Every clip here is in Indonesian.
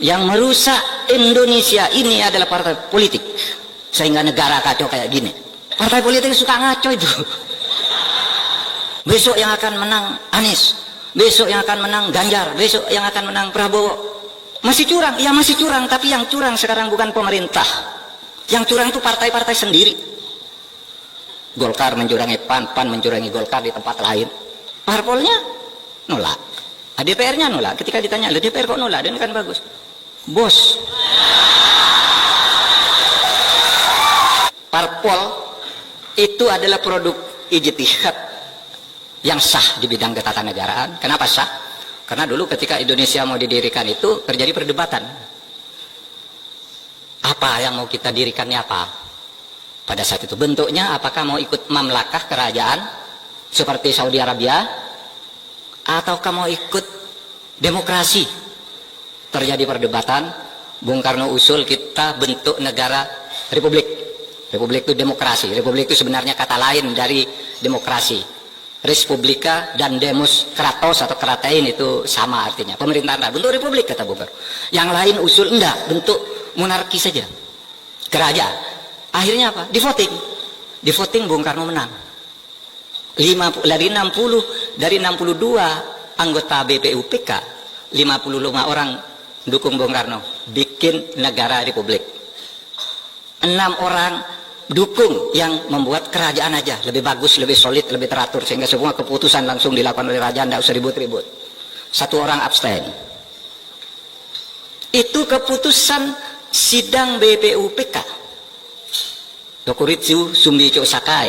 Yang merusak Indonesia ini adalah partai politik, sehingga negara kacau kayak gini. Partai politik suka ngaco itu. Besok yang akan menang Anies, besok yang akan menang Ganjar, besok yang akan menang Prabowo. Masih curang, ya masih curang, tapi yang curang sekarang bukan pemerintah. Yang curang itu partai-partai sendiri. Golkar mencurangi PAN, PAN mencurangi Golkar di tempat lain. Parpolnya nolak, DPR-nya nolak. Ketika ditanya, DPR kok nolak? Dan kan bagus. Bos, parpol itu adalah produk ijtihad yang sah di bidang ketatanegaraan. Kenapa sah? Karena dulu ketika Indonesia mau didirikan itu terjadi perdebatan. Apa yang mau kita dirikannya apa? Pada saat itu bentuknya apakah mau ikut mamlakah kerajaan seperti Saudi Arabia, ataukah mau ikut demokrasi? Terjadi perdebatan. Bung Karno usul kita bentuk negara republik. Republik itu demokrasi. Republik itu sebenarnya kata lain dari demokrasi. Respublika dan demos kratos atau kratein itu sama artinya. Pemerintahan bentuk republik kata Bung Karno. Yang lain usul enggak, bentuk monarki saja. Kerajaan. Akhirnya apa? Di voting. Di voting Bung Karno menang. Dari 62 anggota BPUPK, 55 orang dukung Bung Karno bikin negara republik. 6 orang dukung yang membuat kerajaan aja lebih bagus, lebih solid, lebih teratur, sehingga semua keputusan langsung dilakukan oleh kerajaan, tidak usah ribut-ribut. 1 orang abstain. Itu keputusan sidang BPUPK Dokuritsu Sumbicho Sakai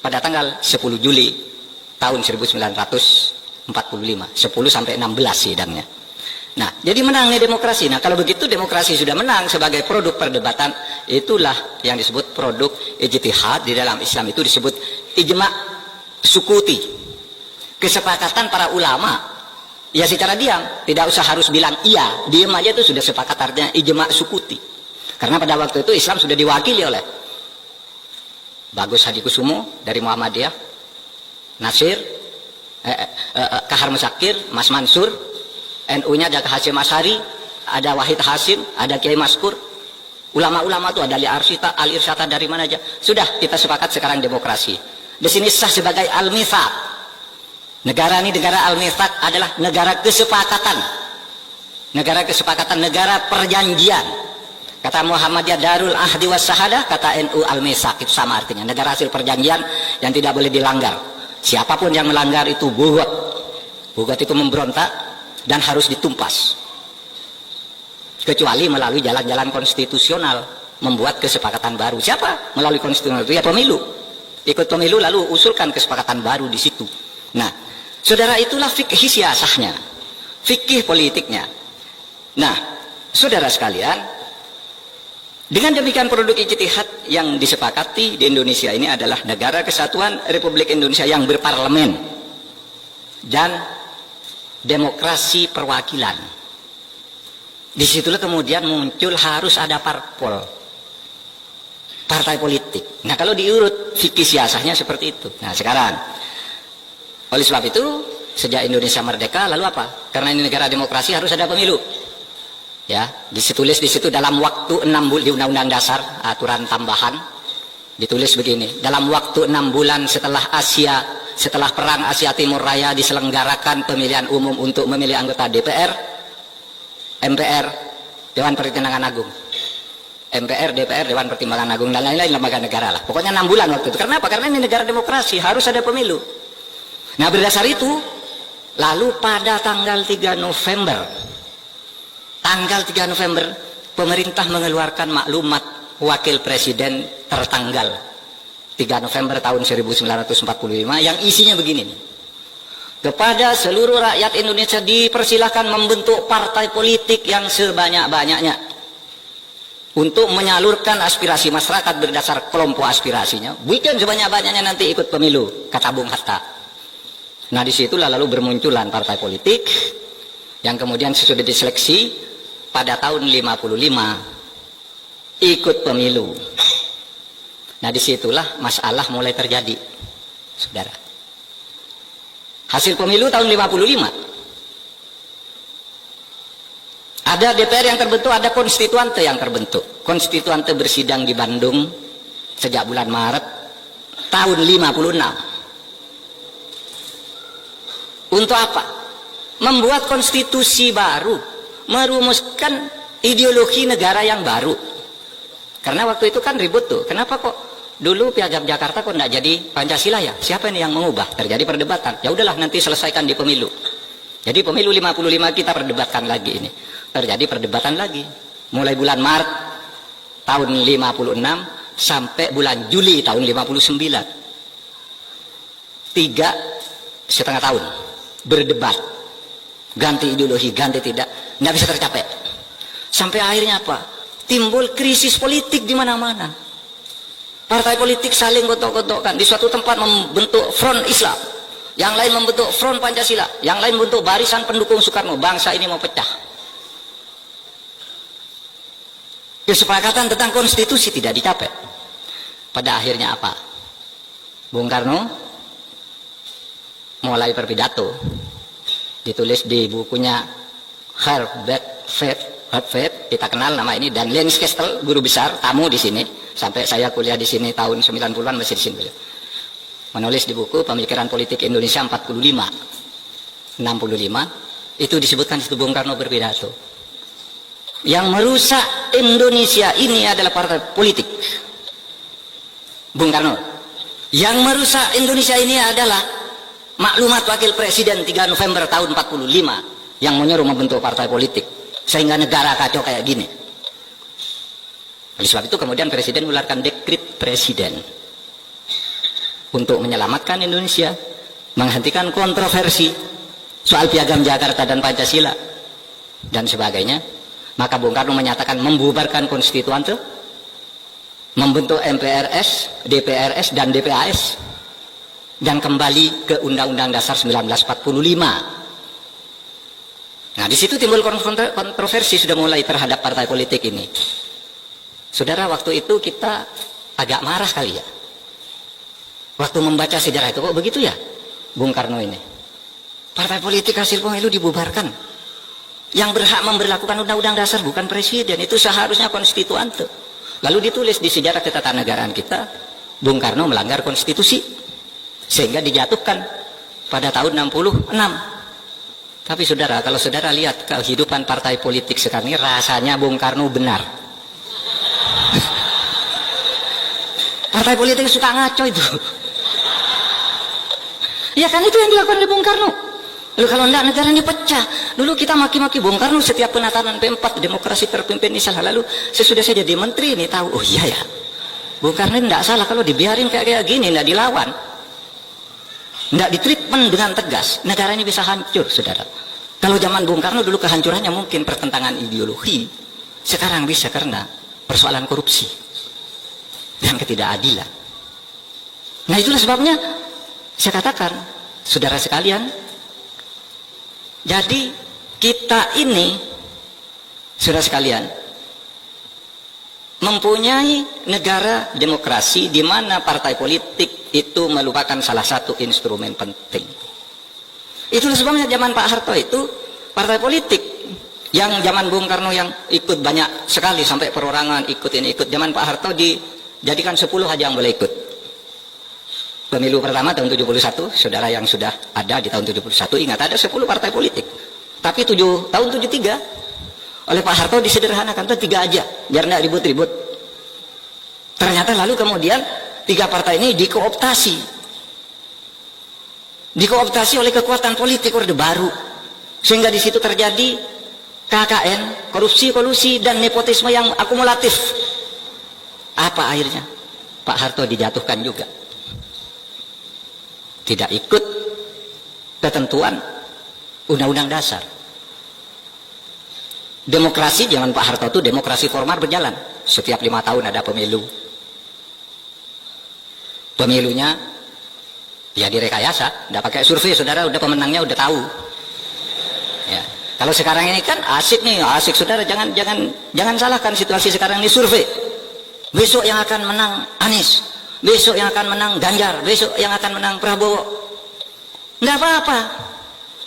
pada tanggal 10 Juli tahun 1945, 10 sampai 16 sidangnya. Nah, jadi menang nih demokrasi. Nah, kalau begitu demokrasi sudah menang sebagai produk perdebatan, itulah yang disebut produk ijtihad. Di dalam Islam itu disebut ijma' sukuti. Kesepakatan para ulama. Ya secara diam, tidak usah harus bilang iya, diam aja itu sudah sepakat, artinya ijma' sukuti. Karena pada waktu itu Islam sudah diwakili oleh Bagus Hadikusumo dari Muhammadiyah, Nasir, Kahar Musakir, Mas Mansur, NU-nya ada Hasyim Asy'ari, ada Wahid Hasim, ada Kiai Maskur. Ulama-ulama itu ada Al-Irsyata dari mana aja. Sudah kita sepakat sekarang demokrasi. Di sini sah sebagai al-mitsaq. Negara ini negara al-mitsaq adalah negara kesepakatan. Negara kesepakatan, negara perjanjian. Kata Muhammadiyah Darul Ahdi was Syahadah, kata NU al-mitsaq itu sama artinya. Negara hasil perjanjian yang tidak boleh dilanggar. Siapapun yang melanggar itu bugot. Bugot itu memberontak dan harus ditumpas, kecuali melalui jalan-jalan konstitusional, membuat kesepakatan baru. Siapa? Melalui konstitusional itu ya pemilu. Ikut pemilu lalu usulkan kesepakatan baru di situ. Nah, saudara, itulah fikih siasahnya, fikih politiknya. Nah, saudara sekalian, dengan demikian produk ijtihad yang disepakati di Indonesia ini adalah negara kesatuan Republik Indonesia yang berparlemen dan demokrasi perwakilan. Disitulah kemudian muncul harus ada parpol, partai politik. Nah, kalau diurut fikih siasahnya seperti itu. Nah, sekarang oleh sebab itu sejak Indonesia merdeka lalu apa? Karena ini negara demokrasi harus ada pemilu. Ya, ditulis di situ dalam waktu 6 bulan di Undang-Undang Dasar aturan tambahan ditulis begini, dalam waktu 6 bulan setelah perang Asia Timur Raya diselenggarakan pemilihan umum untuk memilih anggota DPR, MPR, Dewan Pertimbangan Agung, MPR, DPR, Dewan Pertimbangan Agung, dan lain-lain lembaga negara lah. Pokoknya 6 bulan waktu itu. Kenapa? Karena ini negara demokrasi, harus ada pemilu. Nah, berdasar itu, lalu pada tanggal 3 November, pemerintah mengeluarkan maklumat wakil presiden tertanggal 3 November tahun 1945 yang isinya begini nih. Kepada seluruh rakyat Indonesia dipersilahkan membentuk partai politik yang sebanyak-banyaknya untuk menyalurkan aspirasi masyarakat berdasar kelompok aspirasinya. Bikin sebanyak-banyaknya, nanti ikut pemilu, kata Bung Hatta. Nah, disitulah lalu bermunculan partai politik yang kemudian sesudah diseleksi pada tahun 55 ikut pemilu. Nah, disitulah masalah mulai terjadi, saudara. Hasil pemilu tahun 55. Ada DPR yang terbentuk, ada konstituante yang terbentuk. Konstituante bersidang di Bandung sejak bulan Maret tahun 56. Untuk apa? Membuat konstitusi baru, merumuskan ideologi negara yang baru. Karena waktu itu kan ribut tuh, kenapa kok dulu Piagam Jakarta kok tidak jadi Pancasila ya? Siapa ini yang mengubah? Terjadi perdebatan. Ya udahlah, nanti selesaikan di pemilu. Jadi pemilu 55 kita perdebatkan lagi ini. Terjadi perdebatan lagi. Mulai bulan Maret tahun 56 sampai bulan Juli tahun 59. 3,5 tahun berdebat. Ganti ideologi, ganti tidak. Nggak bisa tercapai. Sampai akhirnya apa? Timbul krisis politik di mana-mana. Partai politik saling gotok-gotokkan. Di suatu tempat membentuk front Islam, yang lain membentuk front Pancasila, yang lain membentuk barisan pendukung Soekarno. Bangsa ini mau pecah. Kesepakatan tentang konstitusi tidak dicapai. Pada akhirnya apa? Bung Karno mulai berpidato, ditulis di bukunya Herbert Fett, kita kenal nama ini, dan Lens Kestel, guru besar, tamu di sini, sampai saya kuliah di sini tahun 90-an masih di sini beliau. Menulis di buku Pemikiran Politik Indonesia 65, itu disebutkan situ Bung Karno berpidato. Yang merusak Indonesia ini adalah partai politik. Bung Karno. Yang merusak Indonesia ini adalah maklumat Wakil Presiden 3 November tahun 45 yang menyuruh membentuk partai politik. Sehingga negara kacau kayak gini. Oleh sebab itu kemudian Presiden mengeluarkan dekret Presiden untuk menyelamatkan Indonesia, menghentikan kontroversi soal Piagam Jakarta dan Pancasila dan sebagainya. Maka Bung Karno menyatakan membubarkan konstituante, membentuk MPRS, DPRS dan DPAS, dan kembali ke Undang-Undang Dasar 1945. Nah, di situ timbul kontroversi sudah mulai terhadap partai politik ini. Saudara, waktu itu kita agak marah kali ya. Waktu membaca sejarah itu, kok begitu ya Bung Karno ini? Partai politik hasil pemilu dibubarkan. Yang berhak memberlakukan undang-undang dasar bukan presiden, itu seharusnya konstituante. Lalu ditulis di sejarah ketatanegaraan kita, Bung Karno melanggar konstitusi, sehingga dijatuhkan pada tahun 66. Tapi saudara, kalau saudara lihat kehidupan partai politik sekarang ini, rasanya Bung Karno benar. Partai politik suka ngaco itu. Ya kan, itu yang dilakukan oleh Bung Karno. Lalu kalau enggak, negara ini pecah. Dulu kita maki-maki Bung Karno setiap penatanan P4, demokrasi terpimpin ini salah. Lalu sesudah saya jadi menteri ini tahu, oh iya ya, Bung Karno enggak salah kalau dibiarin kayak gini, enggak dilawan, enggak ditreatment dengan tegas, negara ini bisa hancur, saudara. Kalau zaman Bung Karno dulu kehancurannya mungkin pertentangan ideologi, sekarang bisa karena persoalan korupsi dan ketidakadilan. Nah, itulah sebabnya saya katakan, saudara sekalian, jadi kita ini, saudara sekalian, mempunyai negara demokrasi di mana partai politik itu merupakan salah satu instrumen penting. Itulah sebabnya zaman Pak Harto itu partai politik, yang zaman Bung Karno yang ikut banyak sekali sampai perorangan ikut ini ikut, zaman Pak Harto dijadikan 10 aja yang boleh ikut. Pemilu pertama tahun 71, saudara yang sudah ada di tahun 71 ingat ada 10 partai politik. Tapi tahun 73 oleh Pak Harto disederhanakan, 3 aja biar nggak ribut-ribut. Ternyata lalu kemudian 3 partai ini dikooptasi oleh kekuatan politik Orde Baru, sehingga di situ terjadi KKN, korupsi, kolusi, dan nepotisme yang akumulatif. Apa akhirnya? Pak Harto dijatuhkan juga, tidak ikut ketentuan undang-undang dasar. Demokrasi zaman Pak Harto itu demokrasi formal berjalan, setiap 5 tahun ada pemilu. Pemilunya ya direkayasa, tidak pakai survei, saudara, udah pemenangnya udah tahu. Ya. Kalau sekarang ini kan asik nih, asik saudara, jangan salahkan situasi sekarang ini survei. Besok yang akan menang Anies, besok yang akan menang Ganjar, besok yang akan menang Prabowo. Enggak apa-apa.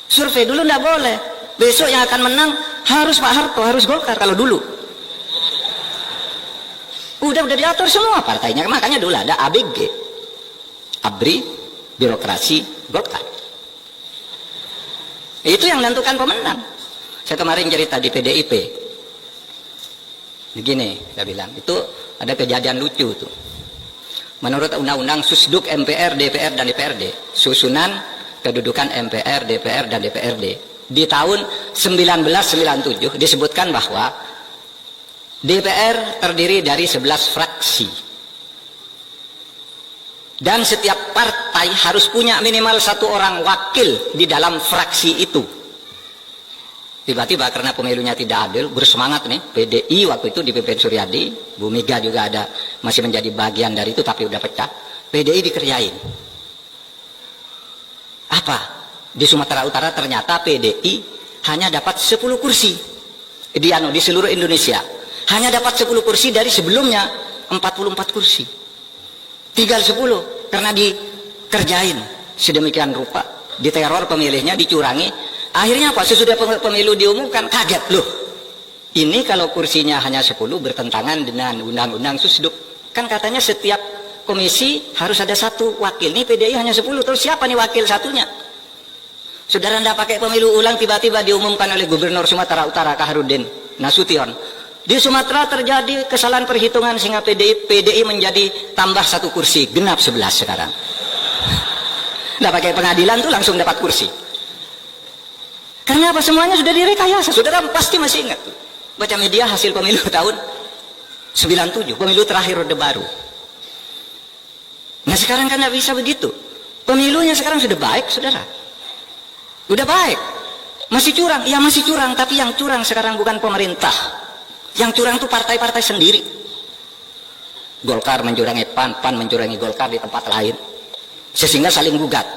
Survei dulu enggak boleh. Besok yang akan menang harus Pak Harto, harus Golkar kalau dulu. Udah diatur semua partainya, makanya dulu ada ABG, ABRI, birokrasi, Golkar. Itu yang menentukan pemenang. Saya kemarin cerita di PDIP. Begini, saya bilang, itu ada kejadian lucu tuh. Menurut Undang-Undang Susduk MPR, DPR, dan DPRD, susunan kedudukan MPR, DPR, dan DPRD, di tahun 1997 disebutkan bahwa DPR terdiri dari 11 fraksi. Dan setiap partai harus punya minimal 1 orang wakil di dalam fraksi itu. Tiba-tiba karena pemilunya tidak adil, bersemangat nih PDI waktu itu dipimpin Suryadi, Bu Mega juga ada, masih menjadi bagian dari itu tapi udah pecah. PDI dikerjain. Apa? Di Sumatera Utara ternyata PDI hanya dapat 10 kursi di seluruh Indonesia. Hanya dapat 10 kursi dari sebelumnya 44 kursi. Tinggal 10 karena dikerjain sedemikian rupa, diteror pemilihnya, dicurangi. Akhirnya apa? Sesudah pemilu diumumkan, kaget loh. Ini kalau kursinya hanya 10 bertentangan dengan Undang-Undang Susduk. Kan katanya setiap komisi harus ada 1 wakil. Nih PDI hanya 10, terus siapa nih wakil satunya? Saudara tidak pakai pemilu ulang, tiba-tiba diumumkan oleh Gubernur Sumatera Utara Kaharudin Nasution. Di Sumatera terjadi kesalahan perhitungan sehingga PDI menjadi tambah 1 kursi, genap 11 sekarang. Tidak pakai pengadilan tuh langsung dapat kursi. Karena apa? Semuanya sudah direkayasa. Saudara pasti masih ingat tuh. Baca media hasil pemilu tahun 97, pemilu terakhir Orde Baru. Nah sekarang kan tidak bisa begitu. Pemilunya sekarang sudah baik, saudara. Udah baik. Masih curang? Ya masih curang, tapi yang curang sekarang bukan pemerintah. Yang curang itu partai-partai sendiri. Golkar mencurangi PAN, PAN mencurangi Golkar di tempat lain. Sehingga saling gugat.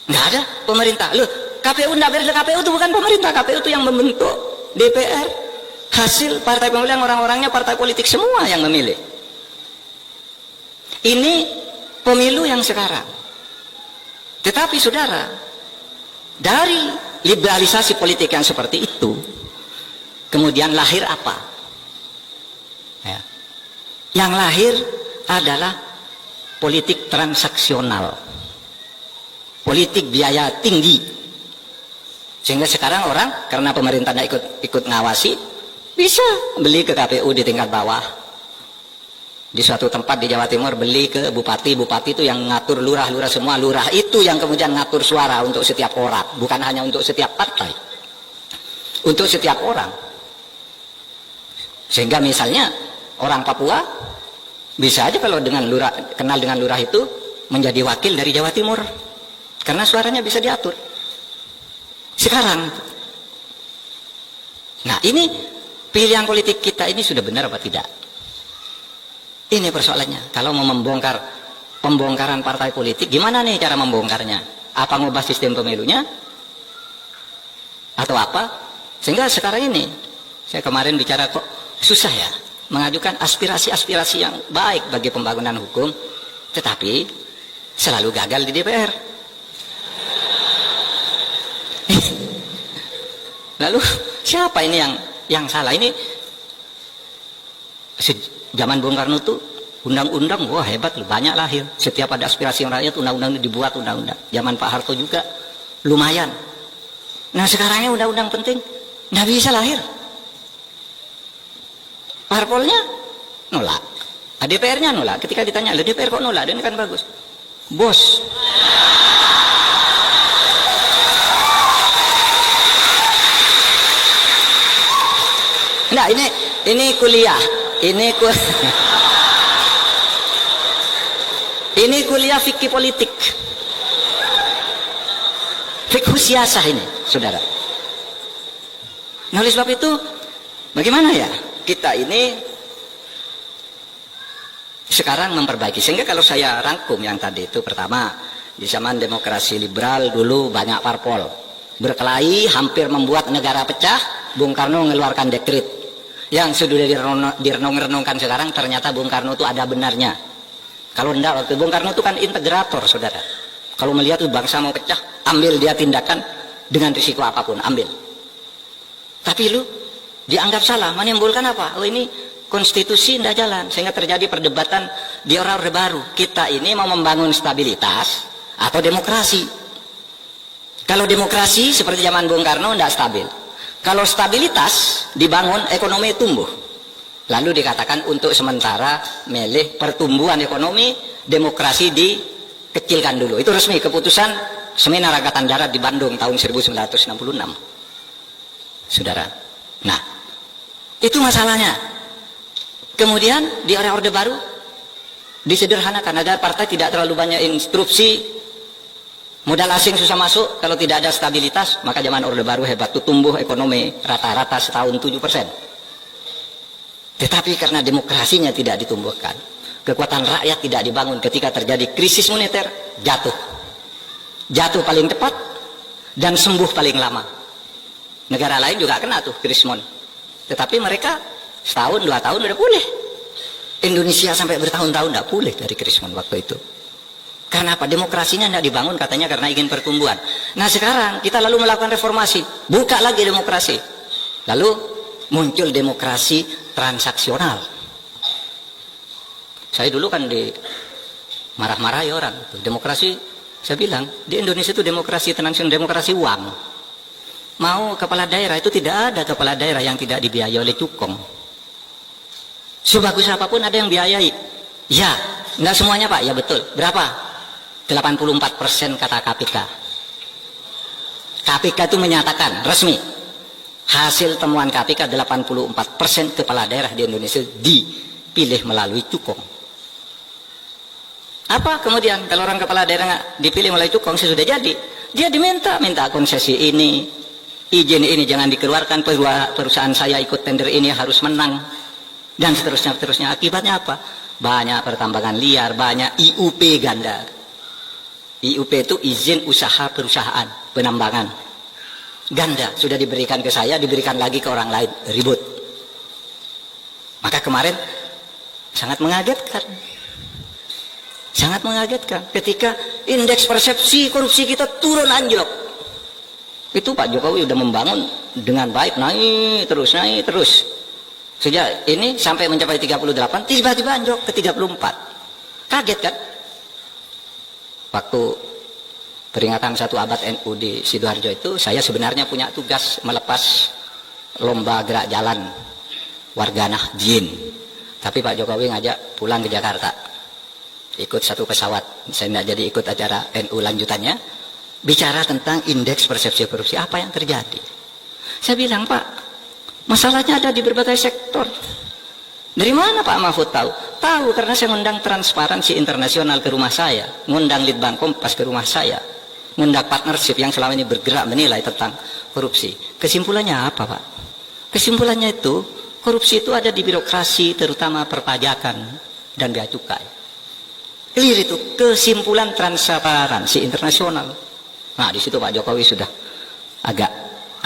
Nggak ada pemerintah. Loh, KPU nggak beres. KPU itu bukan pemerintah. KPU itu yang membentuk DPR. Hasil partai pemilihan orang-orangnya partai politik semua yang memilih. Ini pemilu yang sekarang. Tetapi saudara, dari liberalisasi politik yang seperti itu, kemudian lahir apa? Ya. Yang lahir adalah politik transaksional, politik biaya tinggi. Sehingga sekarang orang karena pemerintah tidak ikut ngawasi, bisa beli ke KPU di tingkat bawah. Di suatu tempat di Jawa Timur beli ke bupati itu yang ngatur lurah semua. Lurah itu yang kemudian ngatur suara untuk setiap orang, bukan hanya untuk setiap partai, untuk setiap orang. Sehingga misalnya orang Papua bisa aja kalau dengan kenal dengan lurah itu menjadi wakil dari Jawa Timur karena suaranya bisa diatur. Sekarang, nah ini pilihan politik kita ini sudah benar apa tidak? Ini persoalannya. Kalau mau membongkar pembongkaran partai politik, gimana nih cara membongkarnya? Apa ngubah sistem pemilunya? Atau apa? Sehingga sekarang ini, saya kemarin bicara kok susah ya mengajukan aspirasi-aspirasi yang baik bagi pembangunan hukum, tetapi selalu gagal di DPR. Lalu siapa ini yang salah? Ini zaman Bung Karno tuh undang-undang, wah hebat, banyak lahir. Setiap ada aspirasi rakyat, undang-undang dibuat undang-undang. Zaman Pak Harto juga lumayan. Nah sekarangnya undang-undang penting, nggak bisa lahir. Parpolnya nolak, DPR-nya nolak. Ketika ditanya, DPR kok nolak? Dan kan bagus, bos. Nah ini kuliah, ini kuliah fikih politik, fikih siasah ini, saudara. Nah oleh sebab itu, bagaimana ya kita ini sekarang memperbaiki? Sehingga kalau saya rangkum yang tadi itu, pertama, di zaman demokrasi liberal dulu banyak parpol berkelahi, hampir membuat negara pecah. Bung Karno mengeluarkan dekret yang sudah direnung-renungkan sekarang, ternyata Bung Karno itu ada benarnya. Kalau enggak, waktu Bung Karno itu kan integrator, saudara. Kalau melihat tuh bangsa mau pecah, ambil dia tindakan dengan risiko apapun, ambil. Tapi lu dianggap salah, menimbulkan apa? Oh ini konstitusi tidak jalan, sehingga terjadi perdebatan di Orde Baru. Kita ini mau membangun stabilitas atau demokrasi. Kalau demokrasi seperti zaman Bung Karno tidak stabil. Kalau stabilitas dibangun, ekonomi tumbuh. Lalu dikatakan untuk sementara milih pertumbuhan ekonomi, demokrasi dikecilkan dulu. Itu resmi keputusan Seminar Angkatan Darat di Bandung tahun 1966. Saudara. Nah, itu masalahnya. Kemudian di Orde Baru disederhanakan agar partai tidak terlalu banyak instruksi, modal asing susah masuk. Kalau tidak ada stabilitas, maka zaman Orde Baru hebat tuh, tumbuh ekonomi rata-rata setahun 7%. Tetapi karena demokrasinya tidak ditumbuhkan, kekuatan rakyat tidak dibangun, ketika terjadi krisis moneter, jatuh paling cepat dan sembuh paling lama. Negara lain juga kena tuh krisis moneter, tetapi mereka setahun 2 tahun udah pulih. Indonesia sampai bertahun-tahun tidak pulih dari krisis moneter waktu itu. Karena apa? Demokrasinya tidak dibangun, katanya karena ingin pertumbuhan. Nah sekarang kita lalu melakukan reformasi, buka lagi demokrasi, lalu muncul demokrasi transaksional. Saya dulu kan di marah-marahi orang, demokrasi, saya bilang di Indonesia itu demokrasi transaksional, demokrasi uang. Mau kepala daerah itu tidak ada kepala daerah yang tidak dibiayai oleh cukong. Sebagus apapun ada yang biayai. Ya, enggak semuanya Pak, ya betul. Berapa? 84% kata KPK. KPK itu menyatakan resmi, hasil temuan KPK 84% kepala daerah di Indonesia dipilih melalui cukong. Apa kemudian kalau orang kepala daerah dipilih melalui cukong, sudah jadi, dia minta konsesi ini, izin ini jangan dikeluarkan, perusahaan saya ikut tender ini harus menang, dan seterusnya. Akibatnya apa? Banyak pertambangan liar, banyak IUP ganda. IUP itu izin usaha perusahaan penambangan ganda, sudah diberikan ke saya, diberikan lagi ke orang lain, ribut. Maka kemarin sangat mengagetkan ketika indeks persepsi korupsi kita turun anjlok. Itu Pak Jokowi udah membangun dengan baik, naik terus. Sejak ini sampai mencapai 38, tiba-tiba anjlok ke 34. Kaget kan? Waktu peringatan 1 abad NU di Sidoarjo itu, saya sebenarnya punya tugas melepas lomba gerak jalan warga Nahdien. Tapi Pak Jokowi ngajak pulang ke Jakarta, ikut satu pesawat. Saya tidak jadi ikut acara NU lanjutannya, bicara tentang indeks persepsi korupsi. Apa yang terjadi? Saya bilang, Pak, masalahnya ada di berbagai sektor. Dari mana Pak Mahfud tahu? Tahu karena saya ngundang Transparansi Internasional ke rumah saya, ngundang Litbang Kompas ke rumah saya, ngundang partnership yang selama ini bergerak menilai tentang korupsi. Kesimpulannya apa Pak? Kesimpulannya itu, korupsi itu ada di birokrasi, terutama perpajakan dan bea cukai. Clear itu kesimpulan Transparansi Internasional. Nah di situ Pak Jokowi sudah agak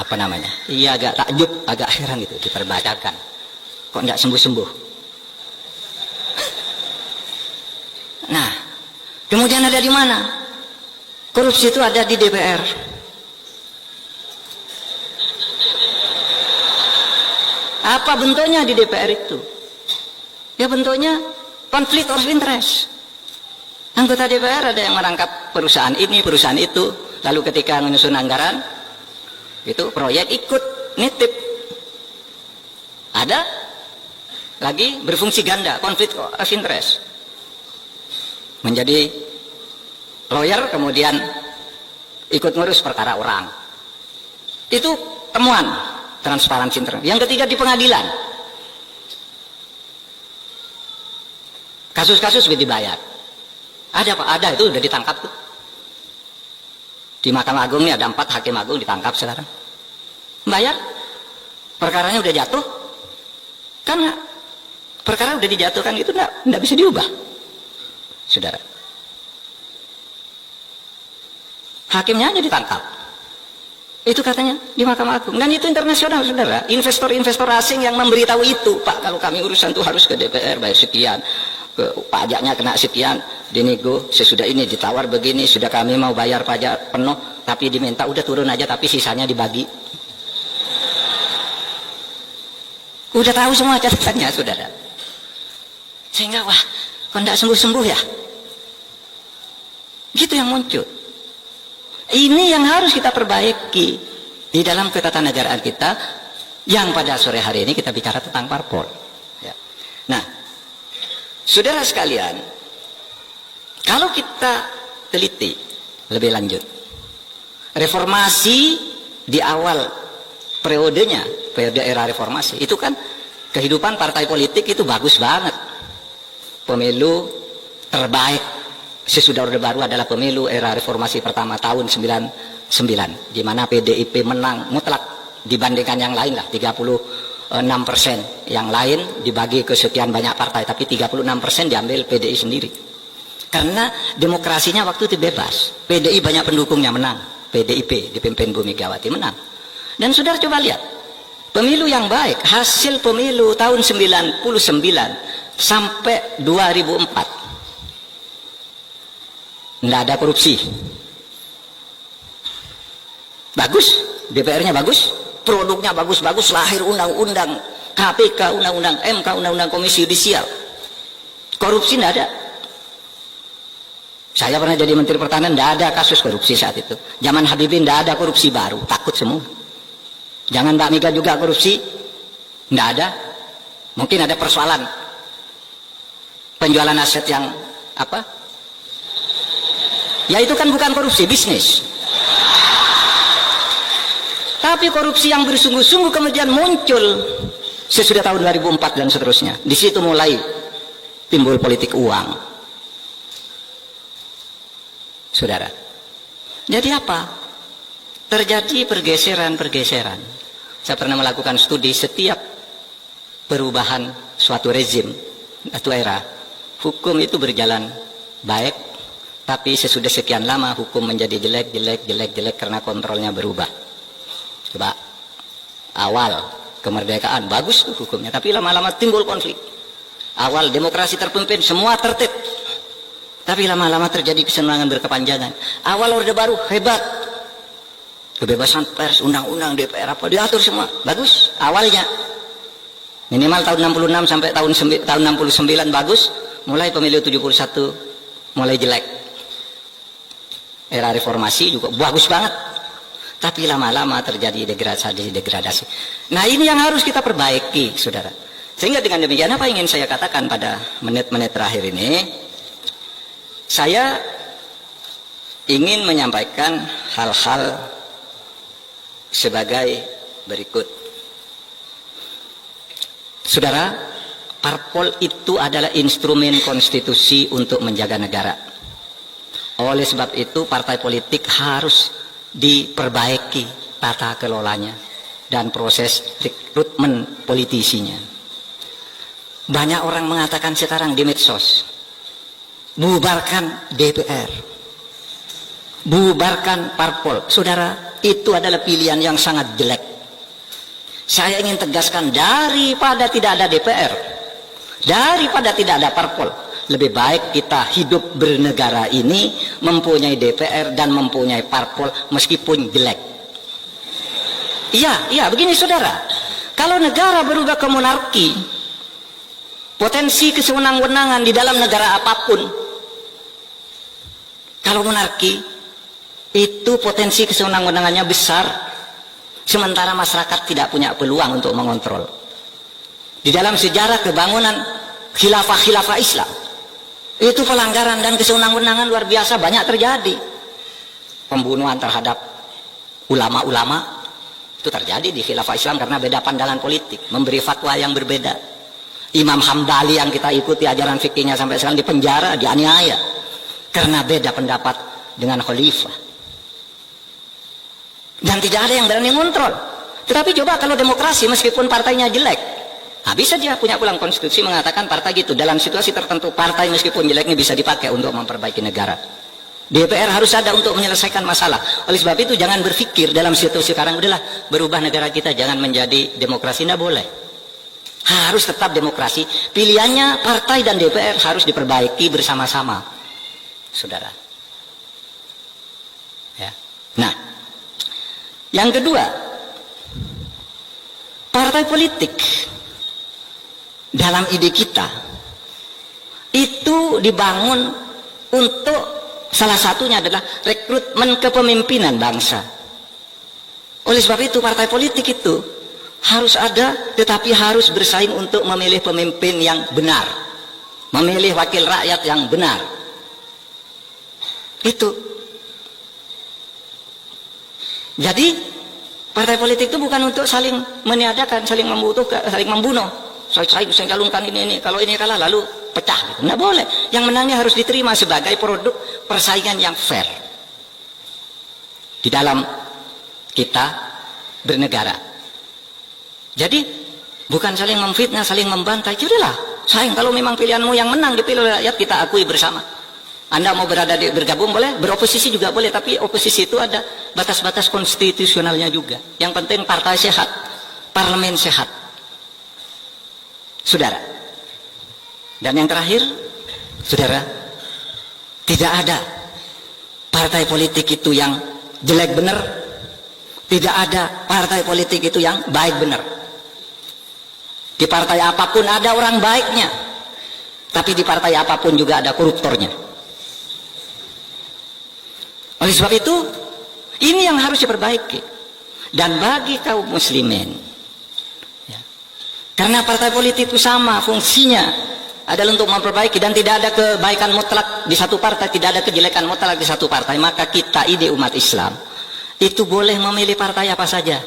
agak takjub, agak heran gitu, diperbacakan. Kok tidak sembuh-sembuh? Nah, kemudian ada di mana? Korupsi itu ada di DPR. Apa bentuknya di DPR itu? Ya bentuknya konflik of interest. Anggota DPR ada yang merangkap perusahaan ini, perusahaan itu, lalu ketika menyusun anggaran, itu proyek ikut nitip. Ada lagi berfungsi ganda, konflik of interest. Menjadi lawyer kemudian ikut ngurus perkara orang. Itu temuan Transparansi Internasional. Yang ketiga di pengadilan. Kasus-kasus dibayar. Ada Pak, ada, itu udah ditangkap tuh. Di Mahkamah Agung ini ada 4 hakim agung ditangkap sekarang. Bayar. Perkaranya udah jatuh. Karena perkara udah dijatuhkan itu enggak bisa diubah. Saudara. Hakimnya aja ditangkap. Itu katanya di Mahkamah Agung. Dan itu internasional, saudara. Investor-investor asing yang memberitahu itu, Pak, kalau kami urusan tuh harus ke DPR bayar sekian, ke pajaknya kena sekian. dinego, sesudah ini ditawar begini, sudah kami mau bayar pajak penuh, tapi diminta udah turun aja, tapi sisanya dibagi. Udah tahu semua catatannya, saudara. Sehingga wah, kok tidak sembuh-sembuh ya? Gitu yang muncul. Ini yang harus kita perbaiki di dalam ketatanegaraan kita, yang pada sore hari ini kita bicara tentang parpol. Ya. Nah, saudara sekalian, kalau kita teliti lebih lanjut, reformasi di awal periodenya, periode era reformasi, itu kan kehidupan partai politik itu bagus banget. Pemilu terbaik sesudah Orde Baru adalah pemilu era reformasi pertama tahun 99, di mana PDIP menang mutlak dibandingkan yang lain lah, 36%. Yang lain dibagi ke sekian banyak partai, tapi 36% diambil PDI sendiri. Karena demokrasinya waktu itu bebas. PDI banyak pendukungnya menang. PDIP dipimpin Bu Megawati menang. Dan saudara coba lihat, pemilu yang baik, hasil pemilu tahun 99 sampai 2004. Tidak ada korupsi. Bagus, DPR-nya bagus, produknya bagus-bagus, lahir undang-undang KPK, undang-undang MK, undang-undang Komisi Yudisial. Korupsi tidak ada. Saya pernah jadi Menteri Pertahanan, tidak ada kasus korupsi saat itu. Zaman Habibie tidak ada korupsi baru, takut semua. Jangan Mbak Mega juga korupsi, tidak ada. Mungkin ada persoalan penjualan aset yang apa? Ya itu kan bukan korupsi, bisnis. Tapi korupsi yang bersungguh-sungguh kemudian muncul sesudah tahun 2004 dan seterusnya. Di situ mulai timbul politik uang. Saudara. Jadi apa? Terjadi pergeseran-pergeseran. Saya pernah melakukan studi setiap perubahan suatu rezim atau era. Hukum itu berjalan baik, tapi sesudah sekian lama hukum menjadi jelek karena kontrolnya berubah. Coba awal kemerdekaan bagus tuh hukumnya, tapi lama-lama timbul konflik. Awal demokrasi terpimpin, semua tertib, tapi lama-lama terjadi kesenangan berkepanjangan. Awal Orde Baru hebat, kebebasan pers, undang-undang DPR apa diatur semua, bagus awalnya. Minimal tahun 66 sampai tahun 69 bagus, mulai pemilu 71 mulai jelek. Era reformasi juga bagus banget, tapi lama-lama terjadi degradasi. Nah ini yang harus kita perbaiki, saudara. Sehingga dengan demikian apa ingin saya katakan pada menit-menit terakhir ini, saya ingin menyampaikan hal-hal sebagai berikut. Saudara, parpol itu adalah instrumen konstitusi untuk menjaga negara. Oleh sebab itu partai politik harus diperbaiki tata kelolanya dan proses rekrutmen politisinya. Banyak orang mengatakan sekarang di medsos, bubarkan DPR, bubarkan parpol. Saudara, itu adalah pilihan yang sangat jelek. Saya ingin tegaskan, daripada tidak ada DPR, daripada tidak ada parpol, lebih baik kita hidup bernegara ini mempunyai DPR dan mempunyai parpol meskipun jelek. Iya, begini saudara. Kalau negara berubah ke monarki, potensi kesewenang-wenangan di dalam negara apapun, kalau monarki itu potensi kesewenang-wenangannya besar, sementara masyarakat tidak punya peluang untuk mengontrol. Di dalam sejarah kebangunan khilafah Islam, itu pelanggaran dan kesewenang-wenangan luar biasa banyak terjadi. Pembunuhan terhadap ulama-ulama itu terjadi di khilafah Islam karena beda pandangan politik, memberi fatwa yang berbeda. Imam Hambali yang kita ikuti ajaran fikihnya sampai sekarang dipenjara, dianiaya karena beda pendapat dengan khalifah. Dan tidak ada yang berani ngontrol. Tetapi coba kalau demokrasi meskipun partainya jelek, bisa dia punya ulang konstitusi mengatakan partai gitu. Dalam situasi tertentu partai meskipun jeleknya bisa dipakai untuk memperbaiki negara. DPR harus ada untuk menyelesaikan masalah. Oleh sebab itu jangan berpikir dalam situasi sekarang udahlah berubah negara kita jangan menjadi demokrasi, tidak boleh. Harus tetap demokrasi. Pilihannya partai dan DPR harus diperbaiki bersama-sama. saudara. Ya. Nah, yang kedua, partai politik dalam ide kita itu dibangun untuk salah satunya adalah rekrutmen kepemimpinan bangsa. Oleh sebab itu partai politik itu harus ada, tetapi harus bersaing untuk memilih pemimpin yang benar, memilih wakil rakyat yang benar. Itu. Jadi partai politik itu bukan untuk saling meniadakan, saling membutuhkan, saling membunuh. Saya calonkan ini, kalau ini kalah lalu pecah. Nggak boleh. Yang menangnya harus diterima sebagai produk persaingan yang fair di dalam kita bernegara. Jadi bukan saling memfitnah, saling membantai. Jadilah sayang kalau memang pilihanmu yang menang dipilih oleh rakyat, kita akui bersama. Anda mau bergabung boleh, beroposisi juga boleh, tapi oposisi itu ada batas-batas konstitusionalnya juga. Yang penting partai sehat, parlemen sehat, saudara. Dan yang terakhir, saudara, tidak ada partai politik itu yang jelek benar, tidak ada partai politik itu yang baik benar. Di partai apapun ada orang baiknya, tapi di partai apapun juga ada koruptornya. Oleh sebab itu, ini yang harus diperbaiki. Dan bagi kaum muslimin, ya, karena partai politik itu sama fungsinya adalah untuk memperbaiki, dan tidak ada kebaikan mutlak di satu partai, tidak ada kejelekan mutlak di satu partai, maka kita ide umat Islam itu boleh memilih partai apa saja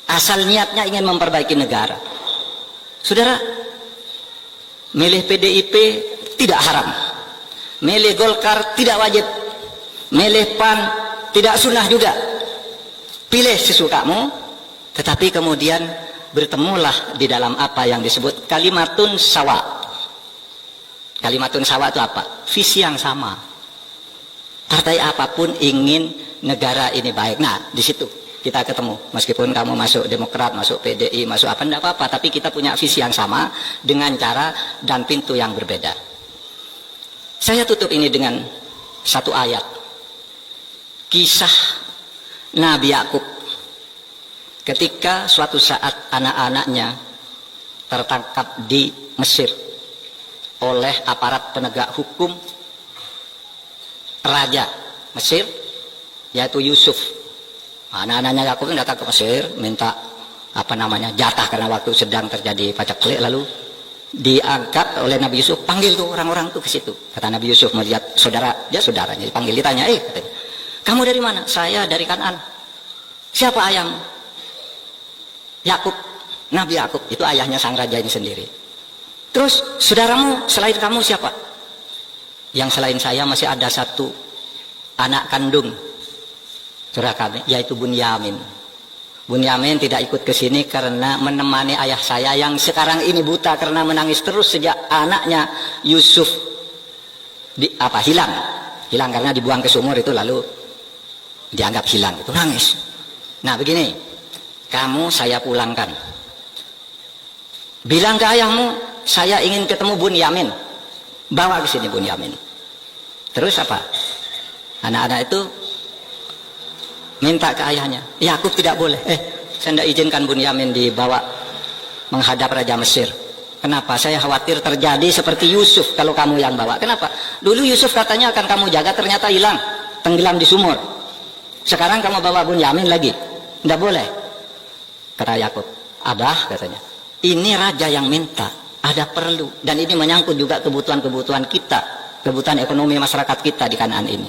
asal niatnya ingin memperbaiki negara. Saudara, milih PDIP tidak haram, milih Golkar tidak wajib, milih PAN tidak sunnah juga. Pilih sesukamu, tetapi kemudian bertemulah di dalam apa yang disebut kalimatun sawa. Kalimatun sawa itu apa? Visi yang sama. Partai apapun ingin negara ini baik. Nah, di situ kita ketemu. Meskipun kamu masuk Demokrat, masuk PDI, masuk apa, enggak apa-apa, tapi kita punya visi yang sama dengan cara dan pintu yang berbeda. Saya tutup ini dengan satu ayat. Kisah Nabi Yakub ketika suatu saat anak-anaknya tertangkap di Mesir oleh aparat penegak hukum Raja Mesir, yaitu Yusuf. Anak-anaknya Yakub datang ke Mesir minta jatah karena waktu sedang terjadi pacaklik, lalu diangkat oleh Nabi Yusuf, panggil tuh orang-orang tuh ke situ. Kata Nabi Yusuf melihat saudaranya, dipanggil, ditanya, katanya, kamu dari mana? Saya dari Kanaan. Siapa ayahmu? Yakub, Nabi Yakub, itu ayahnya sang raja ini sendiri. Terus saudaramu selain kamu siapa? Yang selain saya masih ada satu anak kandung saudara kami, yaitu Bunyamin. Bunyamin tidak ikut ke sini karena menemani ayah saya yang sekarang ini buta karena menangis terus sejak anaknya Yusuf hilang karena dibuang ke sumur itu, lalu dianggap hilang, itu nangis. Nah begini, kamu saya pulangkan, bilang ke ayahmu saya ingin ketemu Bunyamin, bawa ke sini Bunyamin. Terus apa? Anak-anak itu minta ke ayahnya, Yakub tidak boleh, saya tidak izinkan Bunyamin dibawa menghadap Raja Mesir. Kenapa? Saya khawatir terjadi seperti Yusuf kalau kamu yang bawa. Kenapa? Dulu Yusuf katanya akan kamu jaga, ternyata hilang, tenggelam di sumur. Sekarang kamu bawa Bunyamin lagi, tidak boleh. Kata Yakub, Abah katanya, ini raja yang minta, ada perlu, dan ini menyangkut juga kebutuhan-kebutuhan kita, kebutuhan ekonomi masyarakat kita di Kanaan ini.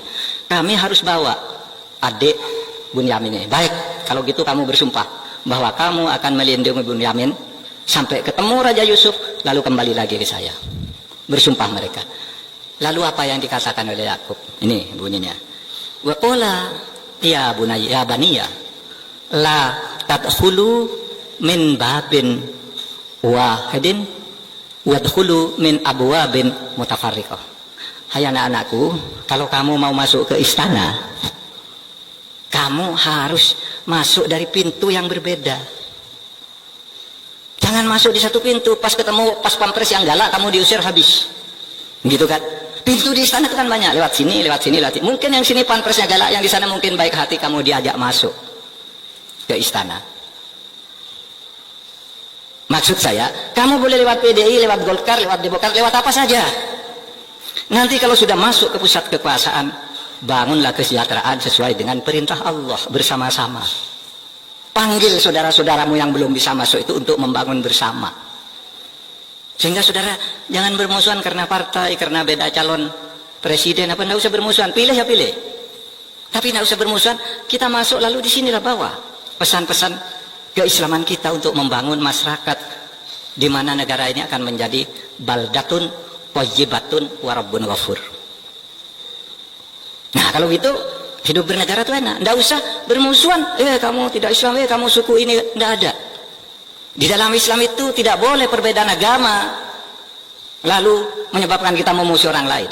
Kami harus bawa adik Bunyamin ini. Baik, kalau gitu kamu bersumpah bahwa kamu akan melindungi Bunyamin sampai ketemu Raja Yusuf, lalu kembali lagi ke saya. Bersumpah mereka. Lalu apa yang dikatakan oleh Yakub? Ini bunyinya. Wa qala ya bunayya baniya la tadkhulu min babin wahidin wadkhulu min abwabin mutafarriqah. Hai anak-anakku, kalau kamu mau masuk ke istana, kamu harus masuk dari pintu yang berbeda. Jangan masuk di satu pintu, pas ketemu pas pampres yang galak kamu diusir habis. Gitu kan? Pintu di istana itu kan banyak, lewat sini, lewat sini, lewat sini. Mungkin yang sini panpresnya galak, yang di sana mungkin baik hati, kamu diajak masuk ke istana. Maksud saya, kamu boleh lewat PDI, lewat Golkar, lewat Demokrat, lewat apa saja. Nanti kalau sudah masuk ke pusat kekuasaan, bangunlah kesejahteraan sesuai dengan perintah Allah bersama-sama. Panggil saudara-saudaramu yang belum bisa masuk itu untuk membangun bersama. Sehingga saudara jangan bermusuhan karena partai, karena beda calon presiden apa, tidak usah bermusuhan, pilih ya pilih. Tapi tidak usah bermusuhan, kita masuk lalu di sinilah bawa pesan-pesan keislaman kita untuk membangun masyarakat di mana negara ini akan menjadi baldatun thayyibatun wa rabbun ghafur. Nah, kalau gitu hidup bernegara itu enak, tidak usah bermusuhan, kamu tidak Islam, kamu suku ini, tidak ada. Di dalam Islam itu tidak boleh perbedaan agama lalu menyebabkan kita memusuhi orang lain.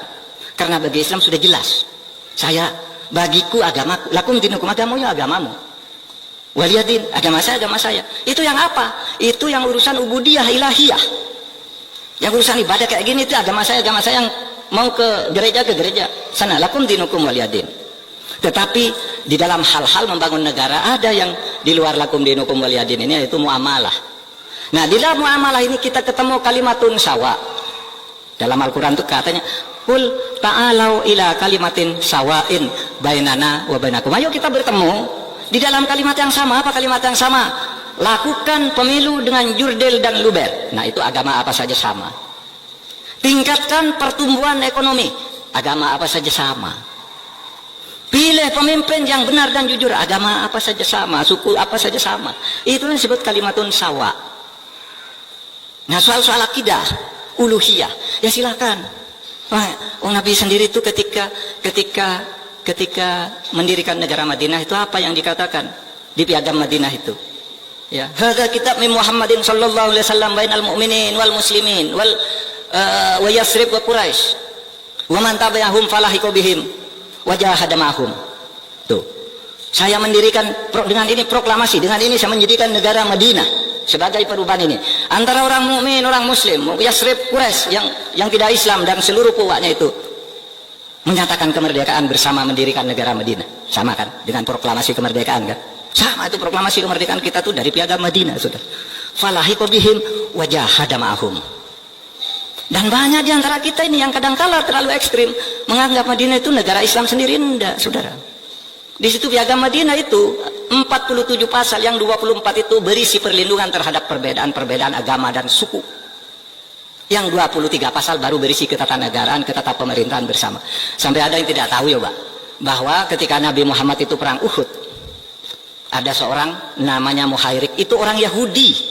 Karena bagi Islam sudah jelas, bagiku agamaku, lakum dinukum, agamamu ya agamamu, waliyadin, agama saya. Itu yang apa? Itu yang urusan ubudiyah ilahiyah. Yang urusan ibadah kayak gini itu agama saya yang mau ke gereja sana, lakum dinukum waliyadin. Tetapi di dalam hal-hal membangun negara ada yang di luar lakum dinukum waliyadin ini, yaitu muamalah. Nah, di dalam muamalah ini kita ketemu kalimatun sawa. Dalam Al-Quran itu katanya, Qul ta'alau ila kalimatin sawain bainana wa bainakum. Ayo kita bertemu di dalam kalimat yang sama. Apa kalimat yang sama? Lakukan pemilu dengan jurdil dan luber. Nah, itu agama apa saja sama. Tingkatkan pertumbuhan ekonomi. Agama apa saja sama. Pilih pemimpin yang benar dan jujur. Agama apa saja sama. Suku apa saja sama. Itu yang disebut kalimatun sawa. Nah, soal akidah, uluhiyah, ya silakan. Nabi sendiri itu ketika mendirikan negara Madinah itu apa yang dikatakan di piagam Madinah itu? Ya, hadza kitab min Muhammadin sallallahu alaihi wasallam bainal mu'minin wal muslimin wa Yasrib wa Quraisy. Wa man tabi'ahum falahiqu bihim wa jahada ma'hum. Tuh. Saya mendirikan dengan ini proklamasi, dengan ini saya mendirikan negara Madinah sebagai perubahan ini antara orang mukmin, orang muslim, Yasrib, Quraisy yang tidak Islam dan seluruh kuwanya itu menyatakan kemerdekaan bersama mendirikan negara Madinah. Sama kan dengan proklamasi kemerdekaan kan? Sama itu proklamasi kemerdekaan kita tuh dari piagam Madinah, Saudara. Falahiqu bihim wa jahada ma'hum. Dan banyak di antara kita ini yang kadang-kala terlalu ekstrim menganggap Madinah itu negara Islam sendiri. Enggak, Saudara. Di situ piagam Madinah itu 47 pasal, yang 24 itu berisi perlindungan terhadap perbedaan agama dan suku. Yang 23 pasal baru berisi ketatanegaraan, pemerintahan bersama. Sampai ada yang tidak tahu ya, Pak, bahwa ketika Nabi Muhammad itu perang Uhud, ada seorang namanya Muhairik, itu orang Yahudi,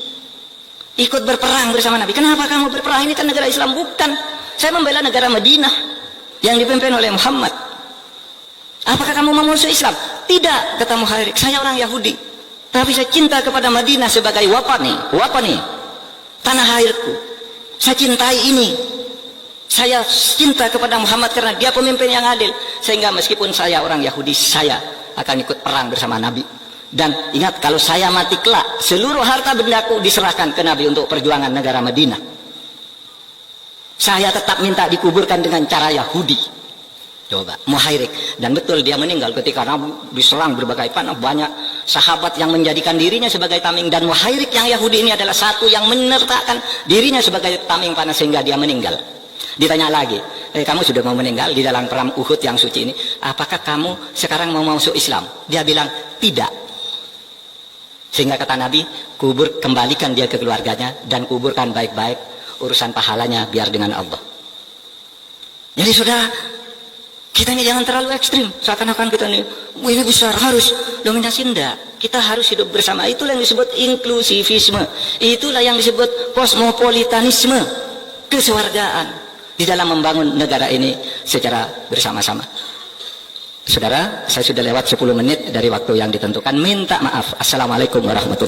ikut berperang bersama Nabi. Kenapa kamu berperang? Ini kan negara Islam. Bukan, saya membela negara Madinah yang dipimpin oleh Muhammad. Apakah kamu memusuhi Islam? Tidak, kata Muhairik, saya orang Yahudi, tapi saya cinta kepada Madinah sebagai wapani, tanah airku. Saya cintai ini. Saya cinta kepada Muhammad karena dia pemimpin yang adil. Sehingga meskipun saya orang Yahudi, saya akan ikut perang bersama Nabi. Dan ingat, kalau saya mati kelak, seluruh harta bendaku diserahkan ke Nabi untuk perjuangan negara Madinah. Saya tetap minta dikuburkan dengan cara Yahudi. Coba, Muhairik. Dan betul dia meninggal ketika Nabi diserang berbagai panah, banyak sahabat yang menjadikan dirinya sebagai tameng, dan Muhairik yang Yahudi ini adalah satu yang menyertakan dirinya sebagai tameng panah sehingga dia meninggal. Ditanya lagi, kamu sudah mau meninggal di dalam perang Uhud yang suci ini, apakah kamu sekarang mau masuk Islam? Dia bilang tidak. Sehingga kata Nabi, kembalikan dia ke keluarganya dan kuburkan baik-baik, urusan pahalanya biar dengan Allah. Jadi saudara, kita ini jangan terlalu ekstrim, seakan-akan kita ini besar, harus dominasi. Enggak, kita harus hidup bersama. Itulah yang disebut inklusivisme, itulah yang disebut kosmopolitanisme, kesewargaan di dalam membangun negara ini secara bersama-sama. Saudara, saya sudah lewat 10 menit dari waktu yang ditentukan. Minta maaf. Assalamualaikum warahmatullahi wabarakatuh.